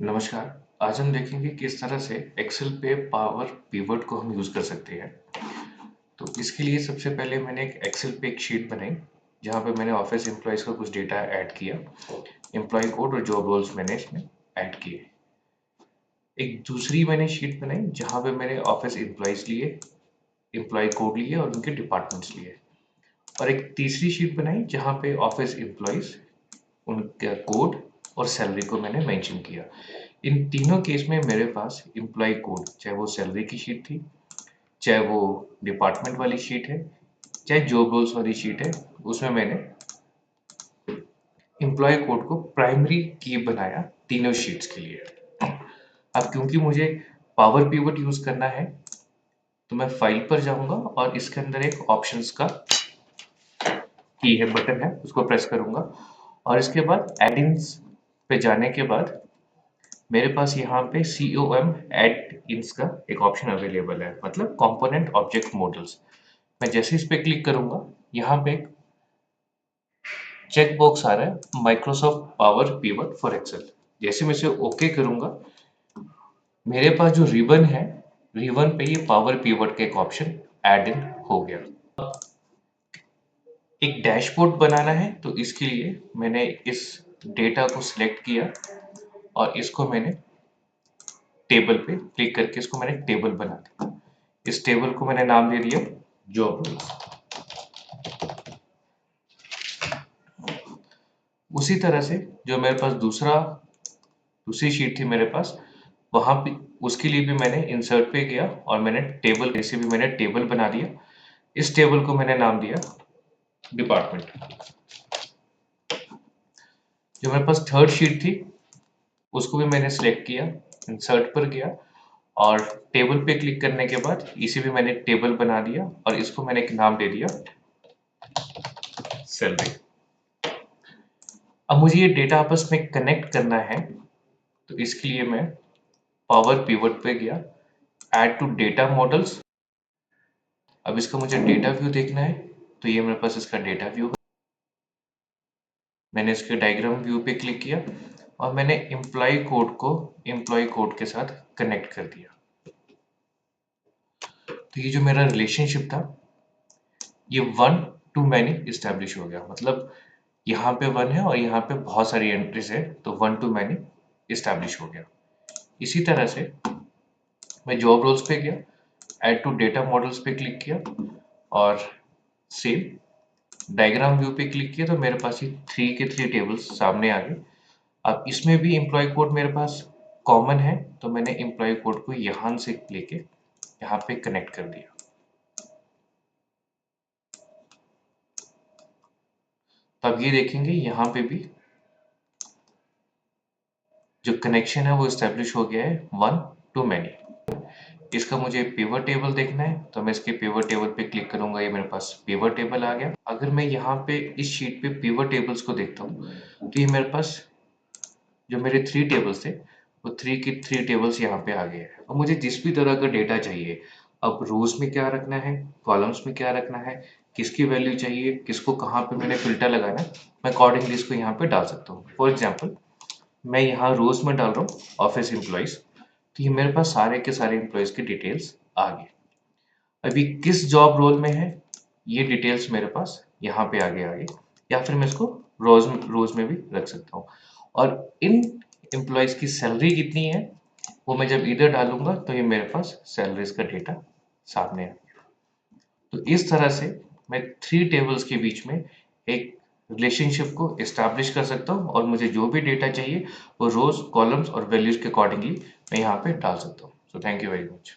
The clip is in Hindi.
नमस्कार। आज हम देखेंगे किस तरह से एक्सेल पे पावर पिवट को हम यूज़ कर सकते हैं। तो इसके लिए सबसे पहले मैंने एक एक्सेल पे एक शीट बनाई जहाँ पे मैंने ऑफिस एम्प्लॉयज़ का कुछ डेटा ऐड किया। एम्प्लॉय कोड और जॉब रोल्स मैंने इसमें ऐड किए। एक दूसरी मैंने शीट बनाई जहाँ पे मैंने ऑफिस एम्प्लॉयज़ लिए, एम्प्लॉय कोड लिए और उनके डिपार्टमेंट्स लिए। और एक तीसरी शीट बनाई जहाँ पे ऑफिस एम्प्लॉयज़, उनका कोड और सैलरी को मैंने मेंशन किया। इन तीनों केस में मेरे पास एम्प्लॉय कोड, चाहे वो सैलरी की शीट थी, चाहे वो डिपार्टमेंट वाली शीट है, चाहे जॉब रोल्स वाली शीट है, उसमें मैंने एम्प्लॉय कोड को प्राइमरी की बनाया तीनों शीट्स के लिए। अब क्योंकि मुझे पावर पिवट यूज करना है तो मैं फाइल पर जाऊंगा और इसके अंदर एक ऑप्शंस का की है, बटन है, उसको प्रेस करूंगा और इसके बाद एडिंग्स पे जाने के बाद मेरे पास यहाँ पे COM एड इन्स का एक ऑप्शन अवेलेबल है, मतलब कंपोनेंट ऑब्जेक्ट मॉडल्स। मैं जैसे इस पे क्लिक करूंगा यहाँ पे एक चेक बॉक्स आ रहा है, Microsoft power pivot for Excel. जैसे मैं इसे ओके करूंगा मेरे पास जो रिबन है, रिबन पे ये पावर पिवट का एक ऑप्शन ऐड इन हो गया। एक डैशबोर्ड बनाना है तो इसके लिए मैंने इस डेटा को सिलेक्ट किया और इसको मैंने टेबल पे क्लिक करके इसको मैंने टेबल बना दिया। इस टेबल को मैंने नाम दे दिया जॉब रोल्स। उसी तरह से जो मेरे पास दूसरी शीट थी मेरे पास, वहां पे उसके लिए भी मैंने इंसर्ट पे गया और मैंने टेबल, जैसे भी मैंने टेबल बना दिया। इस टेबल को मैंने नाम दिया डिपार्टमेंट। जो मेरे पास थर्ड शीट थी उसको भी मैंने सिलेक्ट किया, इंसर्ट पर गया और टेबल पे क्लिक करने के बाद इसे भी मैंने टेबल बना दिया और इसको मैंने एक नाम दे दिया सैलरी। अब मुझे ये डेटा आपस में कनेक्ट करना है तो इसके लिए मैं पावर पिवट पे गया, ऐड टू डेटा मॉडल्स। अब इसका मुझे डेटा व्यू देखना है तो ये मेरे पास इसका डेटा व्यू है। मैंने इसके डायग्राम व्यू पे क्लिक किया और मैंने एम्प्लॉय कोड को एम्प्लॉय कोड के साथ कनेक्ट कर दिया। तो ये जो मेरा रिलेशनशिप था ये वन टू मैनी इस्टेब्लिश हो गया, मतलब यहाँ पे वन है और यहाँ पे बहुत सारी एंट्रीज है तो वन टू मैनी इस्टेब्लिश हो गया। इसी तरह से मैं जॉब रोल्स पे गया, ऐड टू डेटा मॉडल्स पे क्लिक किया और सेम डायग्राम व्यू पे क्लिक किया तो मेरे पास ये 3 के 3 टेबल्स सामने आ गए। अब इसमें भी एम्प्लॉय कोड मेरे पास कॉमन है तो मैंने एम्प्लॉय कोड को यहाँ से लेके यहाँ पे कनेक्ट कर दिया। तो अब ये देखेंगे यहाँ पे भी जो कनेक्शन है वो इस्टेब्लिश हो गया है वन टू मैनी। इसका मुझे पिवट टेबल देखना है तो मैं इसके पिवट टेबल पे क्लिक करूंगा, ये मेरे पास पिवट टेबल आ गया। अगर मैं यहाँ पे इस शीट पे पिवट टेबल्स को देखता हूँ तो ये मेरे पास जो मेरे 3 टेबल्स थे वो 3 के 3 टेबल्स यहाँ पे आ गए हैं। और मुझे जिस भी तरह का डेटा चाहिए, अब रोज में क्या रखना है, कॉलम्स में क्या रखना है, किसकी वैल्यू चाहिए, किसको कहाँ पे मैंने फिल्टर लगाना है, मैं अकॉर्डिंगली इसको यहाँ पे डाल सकता हूँ। फॉर एग्जाम्पल मैं यहाँ रोज में डाल रहा हूँ ऑफिस एम्प्लॉयज, तो ये मेरे पास सारे के सारे एम्प्लॉयज की डिटेल्स आ गए। अभी किस जॉब रोल में है ये डिटेल्स मेरे पास यहाँ पे आगे या फिर मैं इसको रोज में भी रख सकता हूँ। और इन एम्प्लॉयज की सैलरी कितनी है वो मैं जब इधर डालूंगा तो ये मेरे पास सैलरीज का डेटा सामने आ गया। तो इस तरह से मैं 3 टेबल्स के बीच में एक रिलेशनशिप को एस्टैब्लिश कर सकता हूँ और मुझे जो भी डेटा चाहिए वो रोज, कॉलम्स और वैल्यूज के अकॉर्डिंगली मैं यहाँ पे डाल सकता हूँ। So thank you very much.